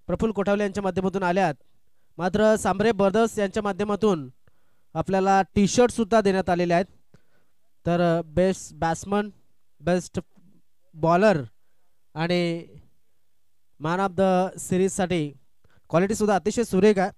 प्रफुल्ल कोठावले यांच्या माध्यमातून आल्यात, मात्र सांबरे ब्रदर्स यांच्या माध्यमातून आपल्याला टी शर्ट सुद्धा देण्यात आलेले आहेत. तर बेस्ट बॅट्समन, बेस्ट बॉलर आणि मॅन ऑफ द सिरीज साठी क्वालिटी सुद्धा अतिशय सुरेख आहे.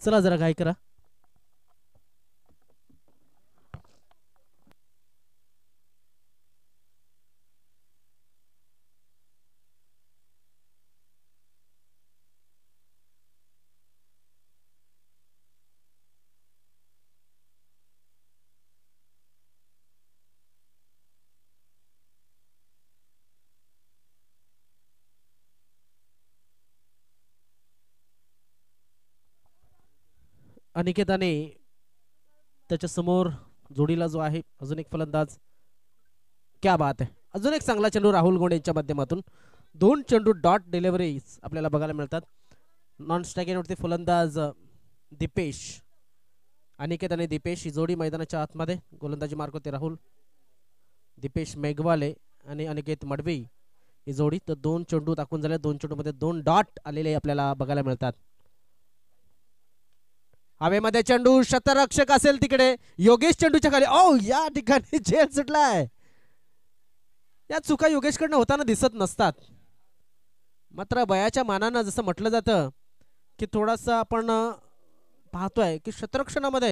चला जरा घाई करा. अनिकेताने त्याच्या समोर जोडीला जो आहे अजून एक फलंदाज, क्या बात आहे. अजून एक चांगला चेंडू राहुल गोंड यांच्या माध्यमातून. 2 चेंडू डॉट डिलिव्हरी आपल्याला बघायला मिळतात. नॉन स्ट्रायकिंगवरती फलंदाज दीपेश, अनिकेत आणि दीपेश ही जोडी मैदानाच्या आतमध्ये. गोलंदाजी मार्क होते राहुल, दीपेश मेघवाले आणि अनिकेत मडवी ही जोडी. तर 2 चेंडू टाकून झाले, 2 चेंडू मध्ये 2 डॉट आलेले आपल्याला बघायला मिळतात. हवेमध्ये चेंडू, शतरक्षक असेल तिकडे, योगेश चेंडूच्या खाली. ओ या ठिकाणी झेल सुटलाय. या चुका योगेशकडनं होताना दिसत नसतात, मात्र वयाच्या मानानं जसं म्हटलं जातं की थोडासा आपण पाहतोय की क्षेत्ररक्षणामध्ये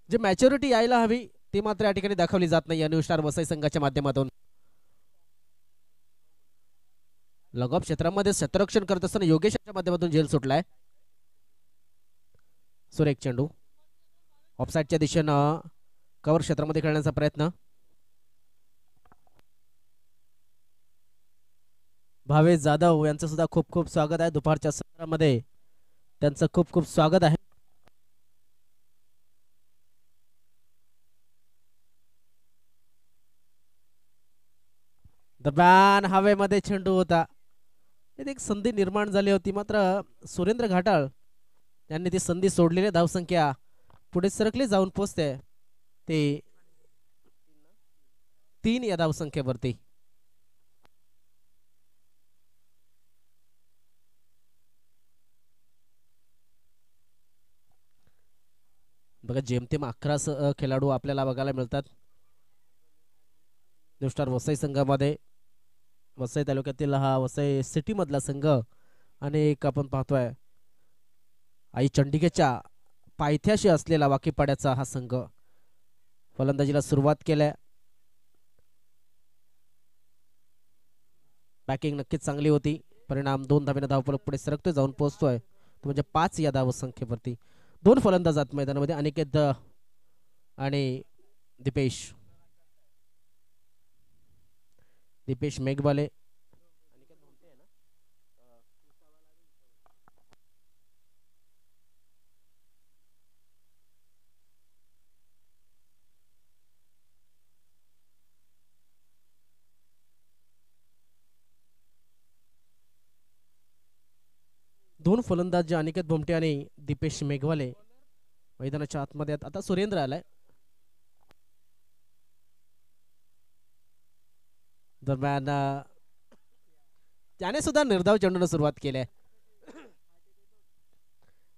जे मॅच्युरिटी यायला हवी ती मात्र या ठिकाणी दाखवली जात नाही. न्यू स्टार वसई संघाच्या माध्यमातून लगोप क्षेत्रामध्ये क्षेत्ररक्षण करत असताना योगेशच्या माध्यमातून झेल सुटलाय. सुरेख चेंडू ऑफसाईडच्या दिशेनं कव्हर क्षेत्रामध्ये खेळण्याचा प्रयत्न. भावेश जाधव यांचं सुद्धा खूप खूप स्वागत आहे दुपारच्या सत्रामध्ये. त्यांचं खूप खूप स्वागत आहे. दरम्यान हवेमध्ये चेंडू होता, एक संधी निर्माण झाली होती, मात्र सुरेंद्र घाटाळ यांनी ती संधी सोडलेली. धावसंख्या पुढे सरकली जाऊन पोहोचते ते 3 या धावसंख्येवरती. बघा जेमतेम 11 खेळाडू आपल्याला बघायला मिळतात न्यू स्टार वसई संघामध्ये. वसई तालुक्यातील हा वसई सिटी मधला संघ आणि एक आपण पाहतोय आई चंडिकेच्या पायथ्याशी असलेला वाकीपाड्याचा हा संघ. फलंदाजीला सुरुवात केल्या, बॅटिंग नक्कीच चांगली होती. परिणाम 2 धावेने धावफलक पुढे सरकतोय, जाऊन पोहोचतोय तो म्हणजे 5 या धावसंख्येवरती. 2 फलंदाज आहेत मैदानामध्ये, अनिकेत आणि दीपेश. दीपेश मेघवाले, दोन फलंदाज अनिकेत भोमटे आणि दीपेश मेघवाले मैदानाच्या आतमध्ये. आता सुरेंद्र आलाय. दरम्यान त्याने सुद्धा निर्धाव चेंडूला सुरुवात केली आहे.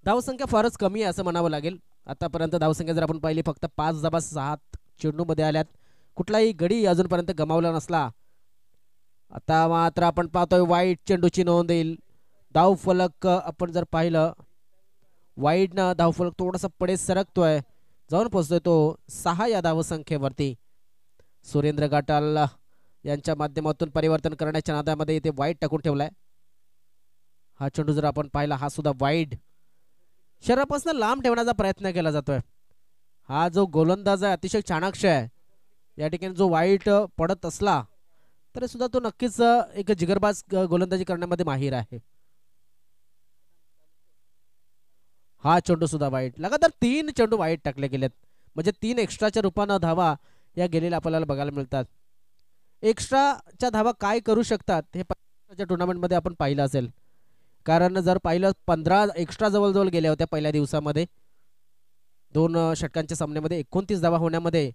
धावसंख्या फारच कमी आहे असं म्हणावं लागेल. आतापर्यंत धावसंख्या जर आपण पाहिली फक्त 5 धावा 7 चेंडू मध्ये आल्यात. कुठलाही गडी अजूनपर्यंत गमावला नसला. आता मात्र आपण पाहतोय वाईट चेंडूची नोंद येईल. धावफलक आपण जर पाहिलं वाईडनं धावफलक थोडासा पुढे सरकतोय, जाऊन पोहोचतोय तो 6 या धावसंख्येवरती. सुरेंद्र घाटाल यांच्या माध्यमातून परिवर्तन करण्याच्या नादामध्ये इथे वाईड टाकून ठेवलाय. हा चेंडू जर आपण पाहिला हा सुद्धा वाईड शरीरापासून लांब ठेवण्याचा प्रयत्न केला जातोय. हा जो गोलंदाज आहे अतिशय चाणाक्ष आहे. या ठिकाणी जो वाईट पडत असला तरी सुद्धा तो नक्कीच एक जिगरबाज गोलंदाजी करण्यामध्ये माहीर आहे. हा चेंडू सुद्धा वाईट. लगातार 3 चेंडू वाईट टाकले गेलेत, म्हणजे 3 एक्स्ट्राच्या रूपानं धावा या गेलेल्या आपल्याला बघायला मिळतात. एक्स्ट्राच्या धावा काय करू शकतात हे टुर्नामेंटमध्ये आपण पाहिलं असेल. कारण जर पाहिलं 15 एक्स्ट्रा जवळजवळ गेल्या होत्या पहिल्या दिवसामध्ये. 2 षटकांच्या सामन्यामध्ये 29 धावा होण्यामध्ये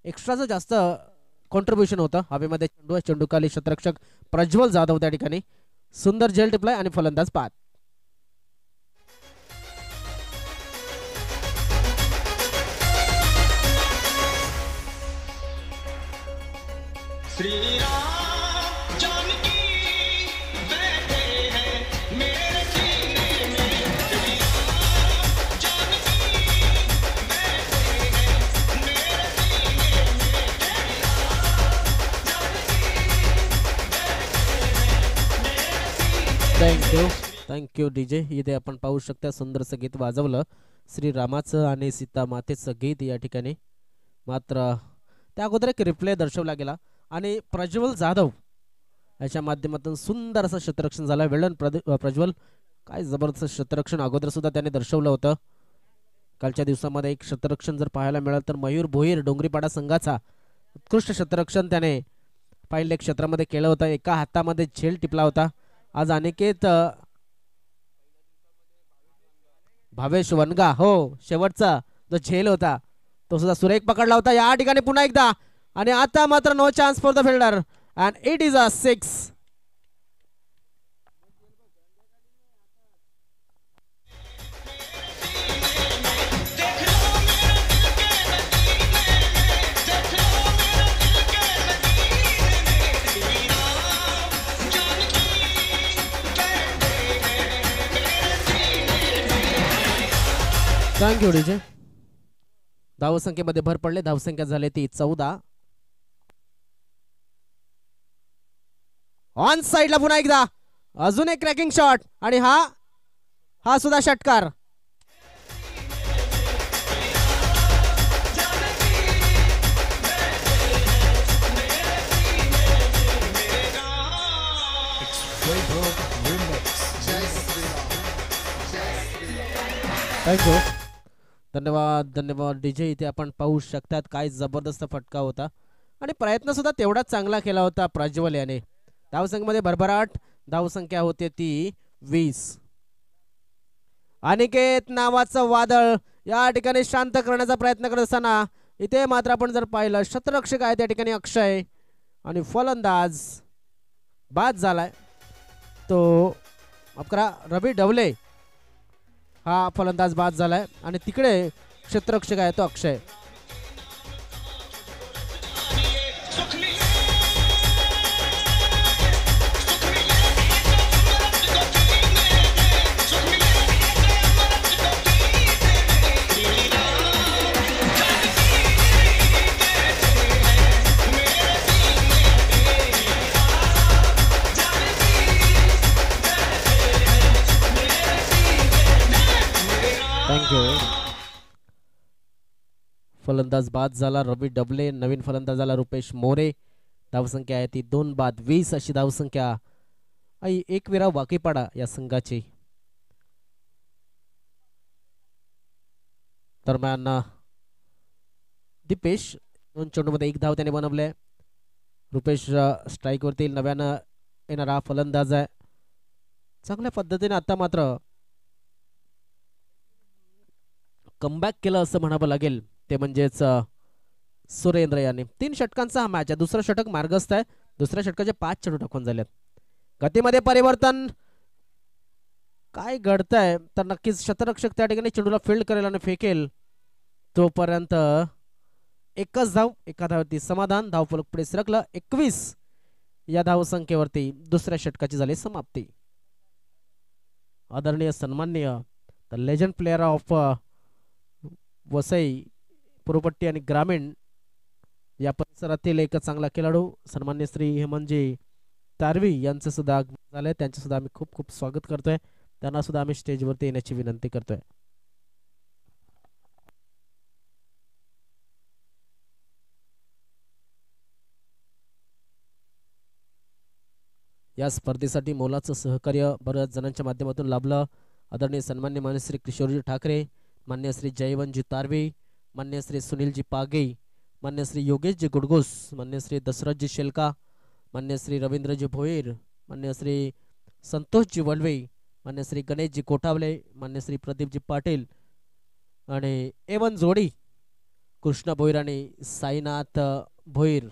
एक्स्ट्राचं जास्त कॉन्ट्रीब्युशन होतं. हवेमध्ये चेंडूखाली क्षेत्ररक्षक प्रज्वल जाधव त्या ठिकाणी सुंदर झेल टिपलाय आणि फलंदाज बाद. Thank you DJ. इथे आपण पाहू शकता सुंदरसं गीत वाजवलं श्रीरामाचं आणि सीता मातेचं गीत या ठिकाणी. मात्र त्या अगोदर एक रिप्ले दर्शवला गेला आणि प्रज्वल जाधव याच्या माध्यमातून सुंदर असं क्षेत्ररक्षण झालं. वेल्डन प्रज्वल, काय जबरदस्त क्षेत्ररक्षण अगोदर सुद्धा त्याने दर्शवलं होतं. कालच्या दिवसामध्ये एक क्षेत्ररक्षण जर पाहायला मिळालं तर मयूर भोईर डोंगरीपाडा संघाचा उत्कृष्ट क्षेत्ररक्षण त्याने पहिल्या क्षेत्रामध्ये केलं होतं. एका हातामध्ये झेल टिपला होता. आज अनिकेत भावेश वनगा, हो, शेवटचा जो झेल होता तो सुद्धा सुरेख पकडला होता या ठिकाणी पुन्हा एकदा. आणि आता मात्र no chance for the fielder and it is a 6. Thank you DJ. धावसंख्येमध्ये भर पडले. धावसंख्या झाली ती 14. ऑन साइडला पुन्हा एकदा अजून एक क्रॅकिंग शॉट आणि हा सुद्धा षटकार. थँक्यू. धन्यवाद डीजे. इथे आपण पाहू शकतात काय जबरदस्त फटका होता आणि प्रयत्न सुद्धा तेवढाच चांगला केला होता प्रज्वल याने. धावसंख्येमध्ये भरभराट. धावसंख्या होते ती 20. अनिकेत नावाचं वादळ या ठिकाणी शांत करण्याचा प्रयत्न करत असताना इथे मात्र आपण जर पाहिलं क्षेत्ररक्षक आहे त्या ठिकाणी अक्षय आणि फलंदाज बाद झालाय तो रवी डवले. हा फलंदाज बाद झालाय आणि तिकडे क्षेत्ररक्षक आहे तो अक्षय. फलंदाज बाद झाला रवी डबले. नवीन फलंदाज झाला रुपेश मोरे. धावसंख्या आहे ती 2 बाद 20 अशी धावसंख्या आणि एक विरा वाकीपाडा या संघाची. दरम्यान दीपेश 2 चेंडूमध्ये 1 धाव त्याने बनवले. रुपेश स्ट्राईक वरती नव्यानं येणारा फलंदाज आहे. चांगल्या पद्धतीने आता मात्र कमबॅक केलं असं म्हणावं लागेल ते म्हणजेच सुरेंद्र यांनी. 3 षटकांचा हा मॅच आहे. दुसरं षटक मार्गस्थ आहे. दुसऱ्या षटकाचे 5 चेंडू टाकून झालेत. गतीमध्ये परिवर्तन काय घडतंय तर नक्कीच क्षेत्ररक्षक त्या ठिकाणी चेंडूला फील्ड करेल आणि फेकेल. तोपर्यंत एकच धाव, एका धावती समाधान. धावफलक पुढे सरकलं. 21 या धावसंख्येवरती दुसऱ्या षटकाची झाली समाप्ती. आदरणीय सन्माननीय the legend player of Vasai पूर्वपट्टी आणि ग्रामीण या परिसरातील एक चांगला खेळाडू सन्मान्य श्री हेमंतजी तारवी यांचं सुद्धा आगमन झालंय. त्यांचं सुद्धा आम्ही खूप खूप स्वागत करतोय. त्यांना सुद्धा आम्ही स्टेजवरती येण्याची विनंती करतोय. या स्पर्धेसाठी मोलाचं सहकार्य बऱ्याच जणांच्या माध्यमातून लाभलं. आदरणीय सन्मान्य मान्य श्री किशोरजी ठाकरे, मान्य श्री जयवंतजी तारवे, मान्य श्री सुनीलजी पागे, मान्य श्री योगेशजी गुडगुस, मान्य श्री दशरथजी शेलका, मान्य श्री रवींद्रजी भोईर, मान्य श्री संतोषजी वळवे, मान्य श्री गणेशजी कोठावले, मान्य श्री प्रदीपजी पाटील आणि एवन जोडी कृष्ण भोईर आणि साईनाथ भोईर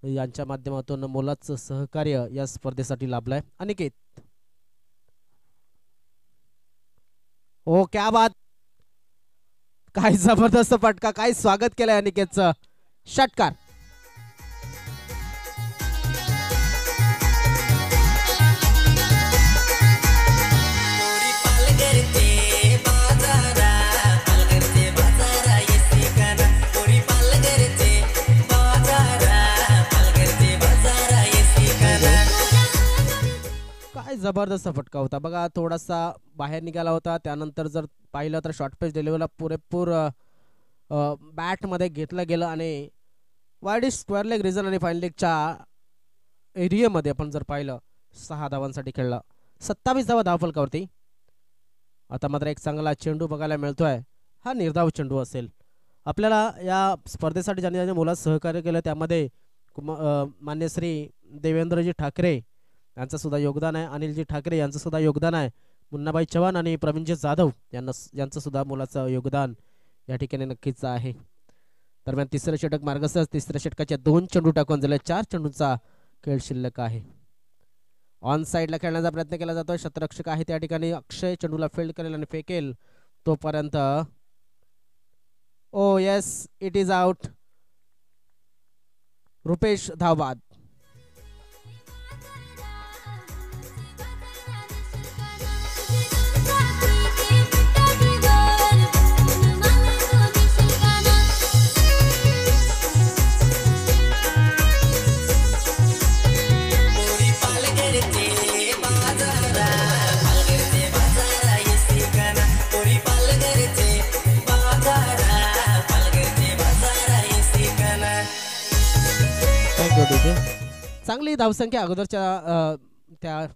यांच्या माध्यमातून मोलाचं सहकार्य या स्पर्धेसाठी लाभलंय. अनिकेत, ओ क्या बात, काय जबरदस्त फटका, काय स्वागत केलंय अनिकेतचं. षटकार. काय जबरदस्त फटका होता बघा. थोडासा बाहेर निघाला होता, त्यानंतर जर पाहिलं तर शॉर्ट पेच डिलिव्हरीला पुरेपूर बॅटमध्ये घेतलं गेलं आणि वाईड स्क्वेअर लेग रिजन आणि फाईन लेगच्या एरियामध्ये आपण जर पाहिलं 6 धावांसाठी खेळला. 27 धावा धावफलकावरती. आता मात्र एक चांगला चेंडू बघायला मिळतोय. हा निर्धाव चेंडू असेल. आपल्याला या स्पर्धेसाठी ज्यांनी ज्यांनी मुलात सहकार्य केलं त्यामध्ये मान्य श्री देवेंद्रजी ठाकरे यांचं सुद्धा योगदान आहे, अनिलजी ठाकरे यांचं सुद्धा योगदान आहे, मुन्नाबाई चव्हाण आणि प्रवीणजी जाधव यांचं सुद्धा मुलाचं योगदान या ठिकाणी नक्कीच आहे. दरम्यान तिसरं षटक मार्गस्थ. तिसऱ्या षटकाचे 2 चेंडू टाकून झाले. 4 चेंडूंचा खेळ शिल्लक आहे. ऑन साइडला खेळण्याचा प्रयत्न केला जातोय. शतरक्षक आहे त्या ठिकाणी. अक्षय चेंडूला फील्ड करेल आणि फेकेल तोपर्यंत. Oh yes, it is out. Rupesh धावबाद. चांगली धावसंख्या अगोदरच्या त्या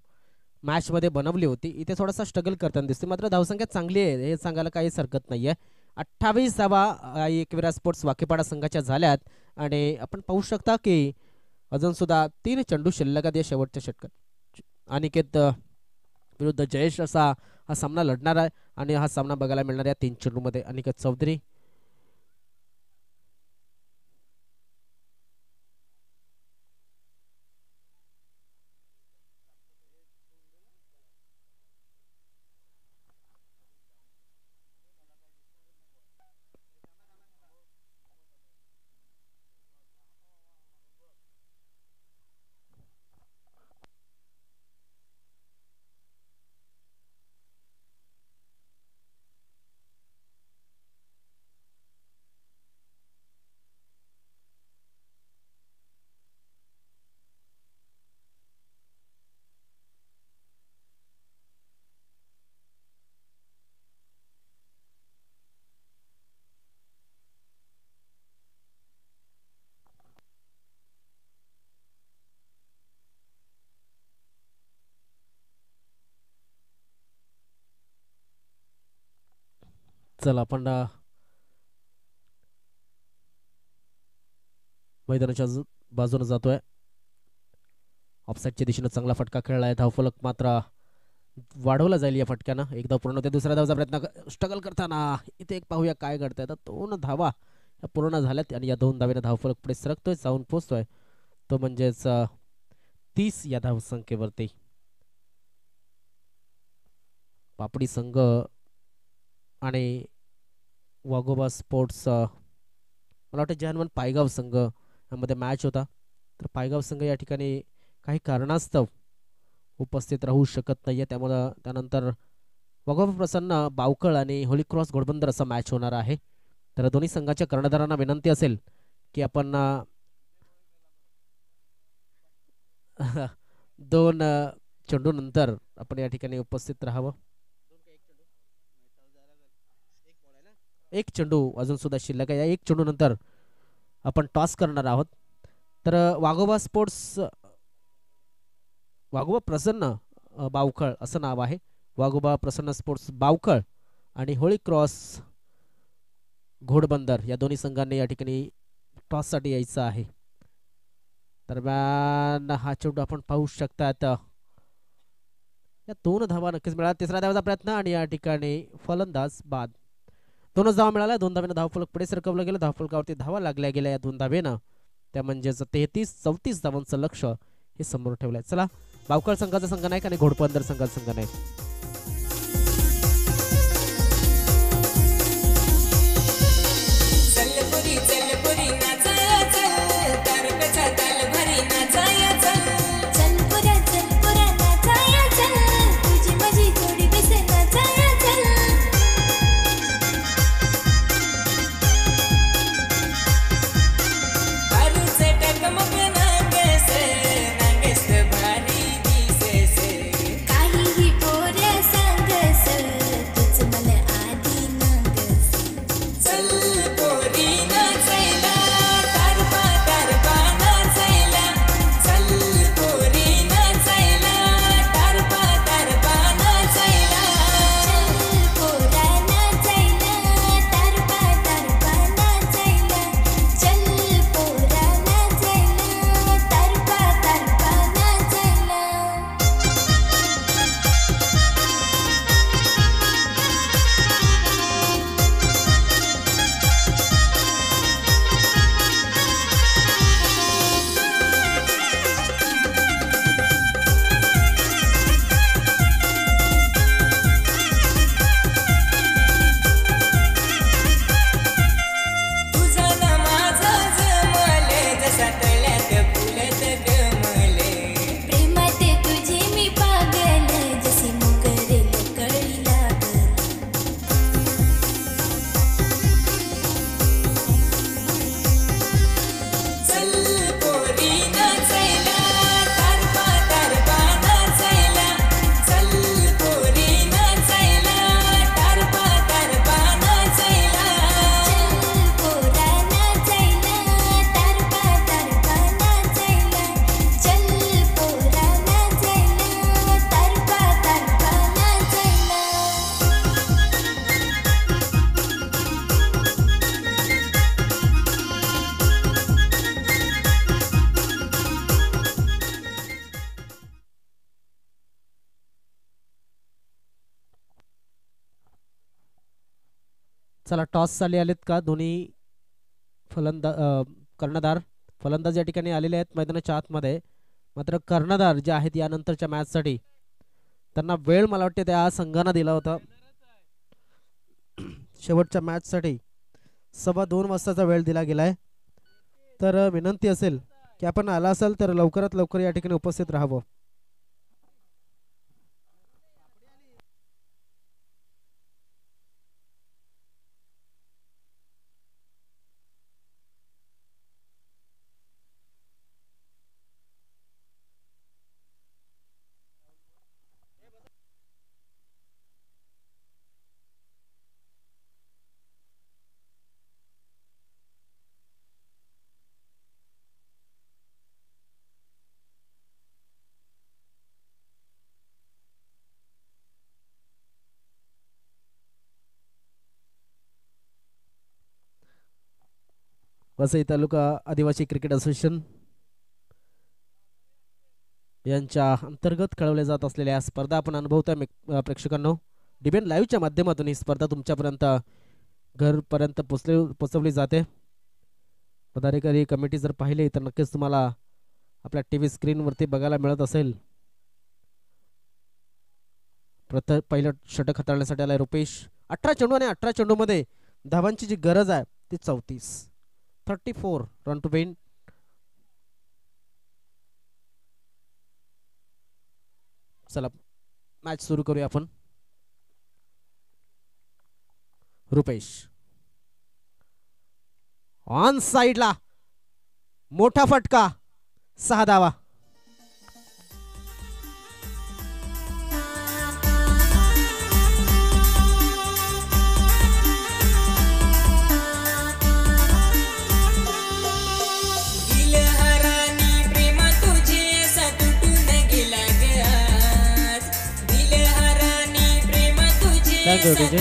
मॅच मध्ये बनवली होती. इथे थोडासा स्ट्रगल करताना दिसते, मात्र धावसंख्या चांगली आहे हे सांगायला काहीच हरकत नाहीये. 28 धावा एकविरा स्पोर्ट्स वाकेपाडा संघाच्या झाल्यात आणि आपण पाहू शकता की अजून सुद्धा 3 चेंडू शिल्लक आहेत या शेवटच्या षटकात. अनिकेत विरुद्ध जयेश असा हा सामना लढणार आहे आणि हा सामना बघायला मिळणार आहे 3 चेंडू मध्ये. अनिकेत चौधरी चला आपण मैदानाच्या बाजूने जातोय. ऑफसाईडच्या दिशेने चांगला फटका खेळलाय. धावफलक मात्र वाढवला जाईल या फटक्यानं. एकदा पूर्ण होते. दुसऱ्या धावाचा प्रयत्न स्ट्रगल करताना इथे एक पाहूया काय घडतंय. तर 2 धावा पूर्ण झाल्यात आणि या 2 धावेने धावफलक पुढे सरकतोय, जाऊन पोहोचतोय तो म्हणजेच 30 या धावसंख्येवरती. पापडी संघ आणि वाघोबा स्पोर्ट्स मला वाटतं जहानवन पायगाव संघ यामध्ये मॅच होता. तर पायगाव संघ या ठिकाणी काही कारणास्तव उपस्थित राहू शकत नाहीये, त्यामुळं त्यानंतर वाघोबा प्रसन्न बावकळ आणि होली क्रॉस घोडबंदर असा मॅच होणार आहे. तर दोन्ही संघाच्या कर्णधारांना विनंती असेल की आपण 2 चेंडू नंतर आपण या ठिकाणी उपस्थित राहावं. 1 चेंडू अजून सुद्धा शिल्लक आहे. या 1 चेंडू नंतर आपण टॉस करणार आहोत. तर वाघोबा स्पोर्ट्स वाघोबा प्रसन्न बावखळ असं नाव आहे वाघोबा प्रसन्न स्पोर्ट्स बावखळ आणि होळी क्रॉस घोडबंदर या दोन्ही संघांनी या ठिकाणी टॉससाठी यायचं आहे. दरम्यान हा चेंडू आपण पाहू शकतात, या 2 धावा नक्कीच मिळाला. तिसऱ्या धावाचा प्रयत्न आणि या ठिकाणी फलंदाज बाद. 2च धावा मिळाल्या. 2 धावेनं धावफलक पुढे सरकवलं गेलं. धावफलकावरती धावा लागल्या गेल्या या 2 धावेनं. त्या म्हणजेच 33-34 धावांचं लक्ष हे समोर ठेवलंय. चला बावखळ संघाचा संघ नायक आणि घोडबंदर संघाचा संघ नायक. चला टॉस चालले आलेत का दोन्ही कर्णधार फलंदाज या ठिकाणी आलेले आहेत मैदानाच्या आतमध्ये. मात्र कर्णधार जे आहेत यानंतरच्या मॅचसाठी त्यांना वेळ मला वाटते त्या संघानं दिला होता. शेवटच्या मॅचसाठी 2:15 वाजताचा वेळ दिला गेलाय. तर विनंती असेल की आपण आला असाल तर लवकरात लवकर या ठिकाणी उपस्थित राहावं. वसई तालुका आदिवासी क्रिकेट असोसिएशन यांच्या अंतर्गत खेळवल्या जात असलेल्या स्पर्धा आपण अनुभवतोय प्रेक्षकांनो. डीबीएन लाईव्हच्या माध्यमातून ही स्पर्धा तुमच्यापर्यंत घरपर्यंत पोचवली जाते. पदाधिकारी कमिटी जर पाहिली तर नक्कीच तुम्हाला आपल्या टीव्ही स्क्रीनवरती बघायला मिळत असेल. पहिलं षटक हाताळण्यासाठी आलाय रुपेश. 18 चेंडू आणि 18 चेंडूमध्ये धावांची जी गरज आहे ती 34 रन टू विन. चला मॅच सुरू करूया आपण. रुपेश ऑन साइडला मोठा फटका, 6 धावा. दिल हरानी थँक्यू डीजे.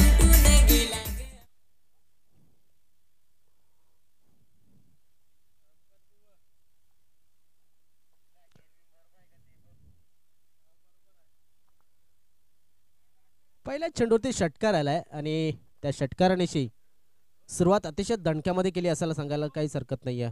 पहिल्या चेंडूवरती षटकार आलाय आणि त्या षटकारानेशी सुरुवात अतिशय दणक्यामध्ये केली असायला सांगायला काहीच हरकत नाहीये.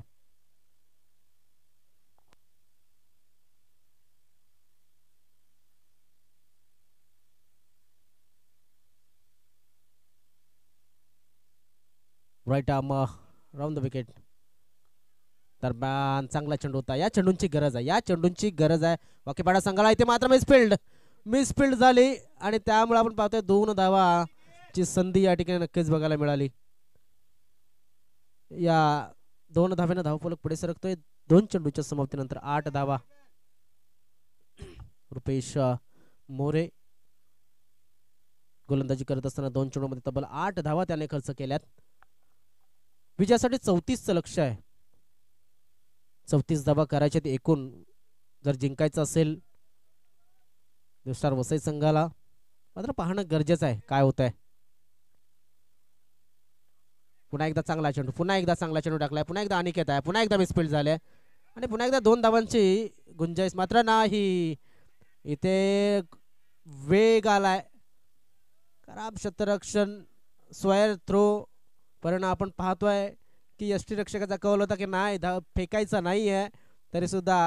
Right arm round the wicket. दरम्यान चांगला चेंडू होता. या चेंडूंची गरज आहे, या चेंडूंची गरज आहे वाकीपाडा संघाला. इथे मात्र मिसफिल्ड झाली आणि त्यामुळे आपण पाहतोय 2 धावाची संधी या ठिकाणी नक्कीच बघायला मिळाली. या 2 धाव्यानं धावफलक पुढे सरकतोय. 2 चेंडूच्या समाप्तीनंतर 8 धावा. रुपेश मोरे गोलंदाजी करत असताना 2 चेंडूमध्ये तब्बल 8 धावा त्याने खर्च केल्यात. विजयासाठी 34चं लक्ष आहे. 34 धावा करायचे ते एकूण जर जिंकायचं असेल स्टार वसई संघाला. मात्र पाहणं गरजेचं आहे काय होत आहे. पुन्हा एकदा चांगला चेंडू टाकलाय. पुन्हा एकदा अनिकेत आहे. पुन्हा एकदा मिसफिल्ड झाले आणि पुन्हा एकदा 2 धावांची गुंजाईश मात्र नाही. इथे वेग आलाय. खराब क्षेत्ररक्षण स्क्वेअर थ्रो. परिणाम आपण पाहतोय की यष्टीरक्षकाचा कौल होता की नाही फेकायचा नाही आहे, तरी सुद्धा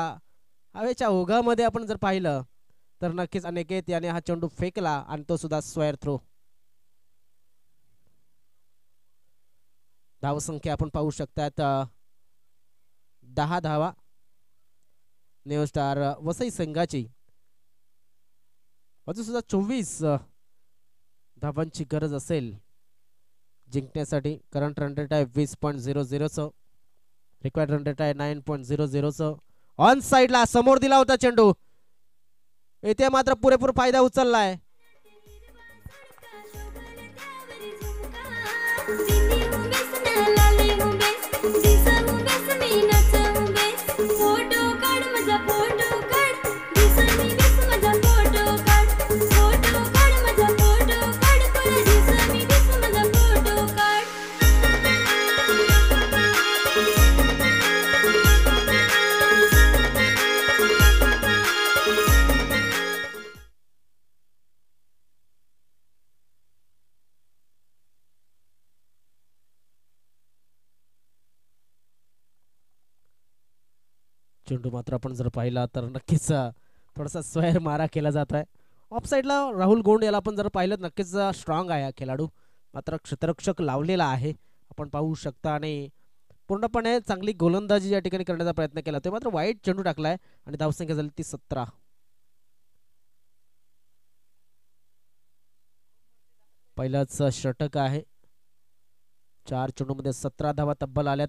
हवेच्या ओघामध्ये आपण जर पाहिलं तर नक्कीच अनिकेत याने हा चेंडू फेकला आणि तो सुद्धा स्क्वेअर थ्रो. धावसंख्या आपण पाहू शकतात 10 धावा न्यू स्टार वसई संघाची. अजून सुद्धा 24 धावांची गरज असेल जिंकण्यासाठी. करंट रन रेट आहे 20.00चं. रिक्वायर्ड रन रेट आहे 9.00चं. ऑन साइडला समोर दिला होता चेंडू. इथे मात्र पुरेपूर फायदा उचललाय. चेंडू मात्र आपण जर पाहिला तर नक्कीच थोडासा स्क्वेअर मारा केला जात आहे. ऑफ साइडला राहुल गोंड याला आपण जर पाहिलं नक्कीच स्ट्रॉंग आहे हा खेळाडू. मात्र क्षेत्ररक्षक लावलेला आहे आपण पाहू शकता आणि पूर्णपणे चांगली गोलंदाजी या ठिकाणी करण्याचा प्रयत्न केला. ते मात्र वाईट चेंडू टाकलाय आणि धावसंख्या झाली ती 17. पहिलाच षटक आहे. 4 चेंडूमध्ये 17 धावा तब्बल आल्यात.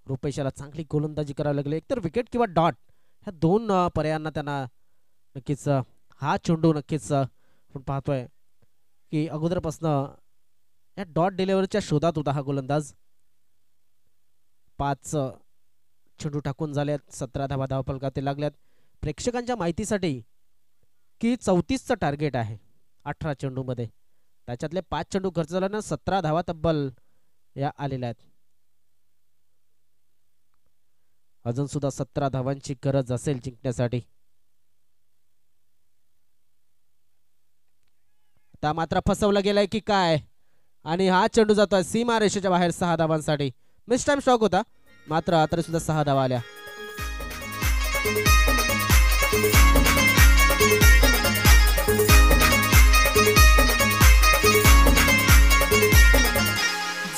रुपेशाला चांगली गोलंदाजी करावी लागली. एकतर विकेट किंवा डॉट ह्या 2 पर्यायांना त्यांना नक्कीच हा चेंडू नक्कीच आपण पाहतोय की अगोदरपासनं या डॉट डिलिव्हरीच्या शोधात होता हा गोलंदाज. 5 चेंडू टाकून झाल्यात. 17 धावा धावफलकात लागल्यात. प्रेक्षकांच्या माहितीसाठी की 34चं टार्गेट आहे 18 चेंडूमध्ये. त्याच्यातले 5 चेंडू खर्च झाल्यानं 17 धावा तब्बल या आलेल्या आहेत. अजून सुद्धा 17 धावांची गरज असेल जिंकण्यासाठी. त्या मात्र फसवलं गेलंय की काय आणि हा चेंडू जातोय सीमा रेषेच्या बाहेर 6 धावांसाठी. मिस टाइम स्ट्रोक होता मात्र तरी सुद्धा 6 धावा आल्या.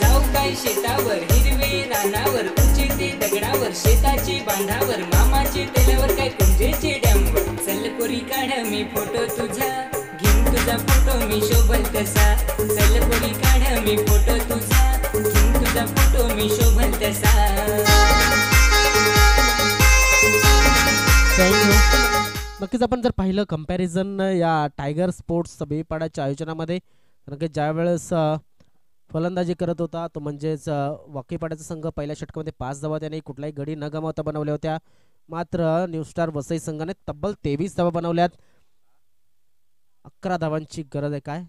जाऊ काय शेतावर हिरवे रानावर उंचीती दगडावर शेताची बांधावर मामाची टेल्यावर काय कुंजेची डॅमवर चल पोरी काढ मी फोटो तुझा घेऊन तुझा फोटो मी शोभल तसा. चल पोरी काढ मी फोटो तुझा घेऊन तुझा फोटो मी शोभल तसा. नक्कीच आपण जर पाहिलं कंपॅरिझन या टायगर स्पोर्ट्स बेपाडाच्या आयोजनामध्ये नक्कीच ज्या वेळेस फलंदाजी करत होता तो म्हणजेच वाकीपाड्याचा संघ पहिल्या षटकामध्ये 5 धावा त्याने कुठलाही गडी न गमावता बनवल्या होत्या. मात्र न्यू स्टार वसई संघाने तब्बल 23 धावा बनवल्यात. 11 धावांची गरज आहे. काय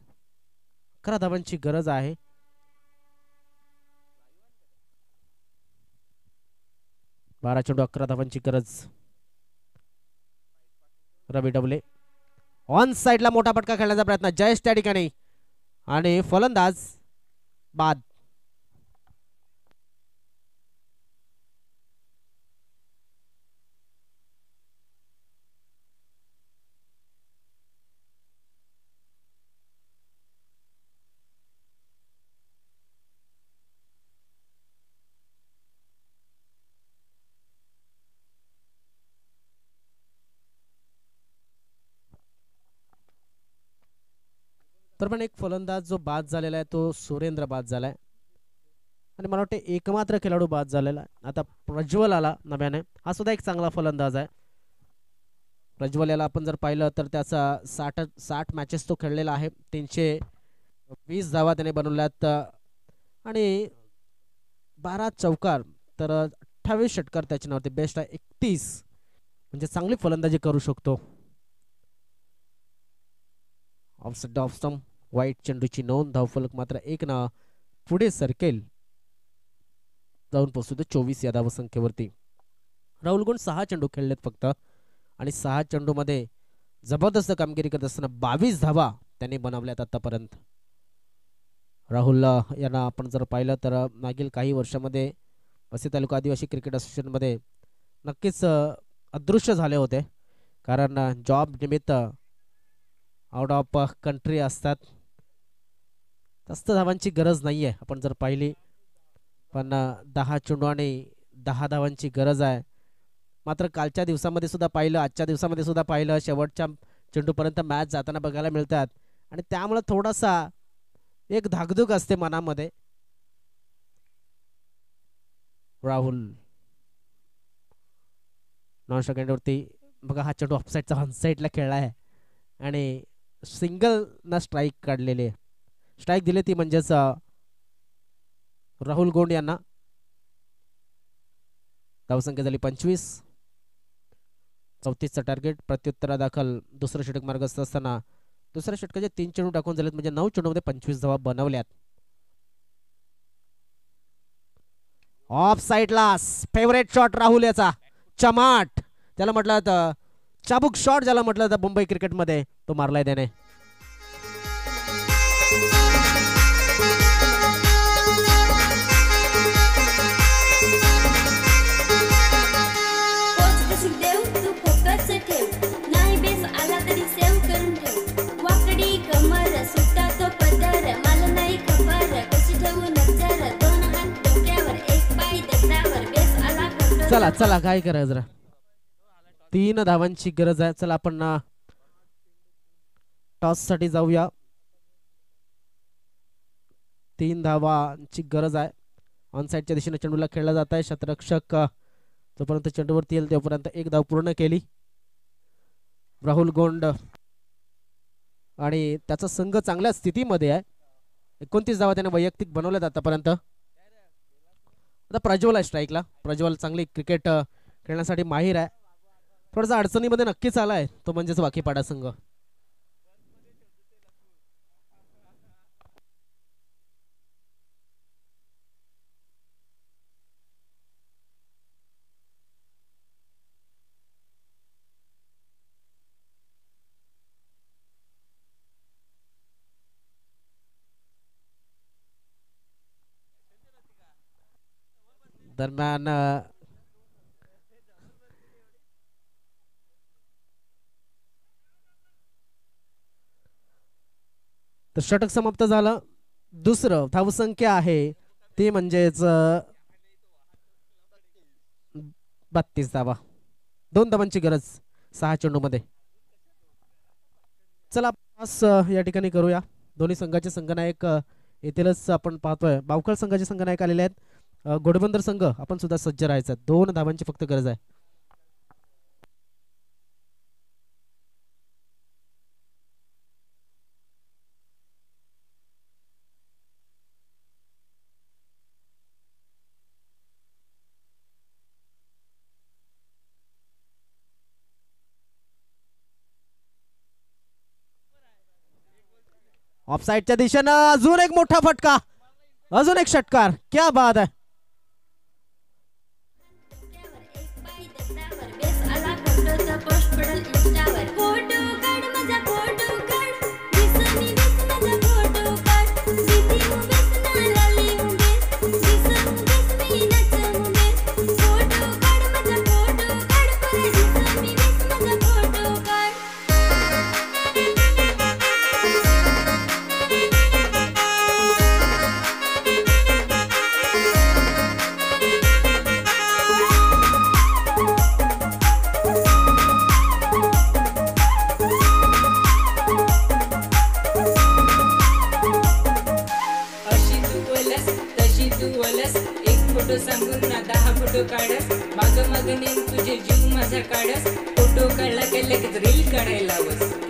11 धावांची गरज आहे. बारा चेंडू 11 धावांची गरज. रवी डबले ऑन साइडला मोठा फटका खेळण्याचा प्रयत्न जयेश त्या ठिकाणी आणि फलंदाज बाद. तर पण एक फलंदाज जो बाद झालेला आहे तो सुरेंद्र बाद झालाय आणि मला वाटतं एकमात्र खेळाडू बाद झालेला आहे. आता प्रज्वल आला नव्याने, हा सुद्धा एक चांगला फलंदाज आहे. प्रज्वल याला आपण जर पाहिलं तर त्याचा 60 मॅचेस तो खेळलेला आहे. 320 धावा त्याने बनवल्यात आणि 12 चौकार, तर 28 षटकार त्याच्या नावावरती. बेस्ट आहे 31, म्हणजे चांगली फलंदाजी करू शकतो. ऑफसेट ऑफ स्टंप, वाईट चेंडूची नोंद. धावफलक मात्र एक ना पुढे सरकेल, जाऊन पोहोचतो 24 या धावसंख्येवरती. राहुल गुण 6 चेंडू खेळलेत फक्त आणि 6 चेंडू मध्ये जबरदस्त कामगिरी करत असताना 22 धावा त्यांनी बनवल्यात आतापर्यंत. राहुल यांना आपण जर पाहिलं तर मागील काही वर्षामध्ये वसई तालुका आदिवासी क्रिकेट असोसिएशन मध्ये नक्कीच अदृश्य झाले होते, कारण जॉब निमित्त आउट ऑफ कंट्री असतात. जास्त धावांची गरज नाही आहे आपण जर पाहिली, पण 10 चेंडू आणि 10 धावांची गरज आहे. मात्र कालच्या दिवसामध्ये सुद्धा पाहिलं, आजच्या दिवसामध्ये सुद्धा पाहिलं, शेवटच्या चेंडूपर्यंत मॅच जाताना बघायला मिळतात आणि त्यामुळे थोडासा एक धाकधूक असते मनामध्ये. राहुल 9 सेकंडवरती बघा, हा चेंडू ऑफसाईडचा ऑनसाईडला खेळला आहे आणि सिंगल ना स्ट्राईक काढलेली आहे. स्ट्राईक दिली ती म्हणजेच राहुल गोंड यांना. धावसंख्या झाली 25. 34चं टार्गेट. प्रत्युत्तरादाखल दुसरं षटक मार्गस्थ असताना दुसऱ्या षटकाचे 3 चेंडू टाकून झालेत, म्हणजे 9 चेंडूमध्ये 25 धावा बनवल्यात. ऑफ साइडला फेवरेट शॉट राहुल याचा, चमाट त्याला म्हटलं तर चाबुक शॉट ज्याला म्हटलं तर मुंबई क्रिकेटमध्ये, तो मारलाय त्याने. चला चला काय करा, जरा 3 धावांची गरज आहे. चला आपण टॉस साठी जाऊया. 3 धावांची गरज आहे. ऑन साइडच्या दिशेने चेंडूला खेळला जात आहे. शतरक्षक जोपर्यंत चेंडूवरती येईल तोपर्यंत 1 धाव पूर्ण केली राहुल गोंड आणि त्याचा संघ चांगल्या स्थितीमध्ये आहे. 29 धावा त्याने वैयक्तिक बनवल्यात आतापर्यंत. आता प्रज्वल आहे स्ट्राईकला. प्रज्वल चांगली क्रिकेट खेळण्यासाठी माहीर आहे. थोडासा अडचणीमध्ये नक्कीच आलाय तो, म्हणजेच वाकीपाडा संघ. दरम्यान तर षटक समाप्त झालं. दुसरं धावसंख्या आहे ती म्हणजेच 32 धावा. 2 धावांची गरज 6 चेंडू मध्ये. चला पास या ठिकाणी करूया. दोन्ही संघाचे संघनायक येथीलच आपण पाहतोय. बावखळ संघाचे संघनायक आलेले आहेत. घोडबंदर संघ आपण सुद्धा सज्ज राहायचं. 2 धावांची फक्त गरज आहे. ऑफसाईडच्या दिशेनं अजून एक मोठा फटका, अजून एक षटकार. क्या बात आहे. एक फोटो सांगून ना 10 फोटो काढस, माग माग नेम तुझे जीव माझा काढस. फोटो काढला की लगेच रील काढायला बस.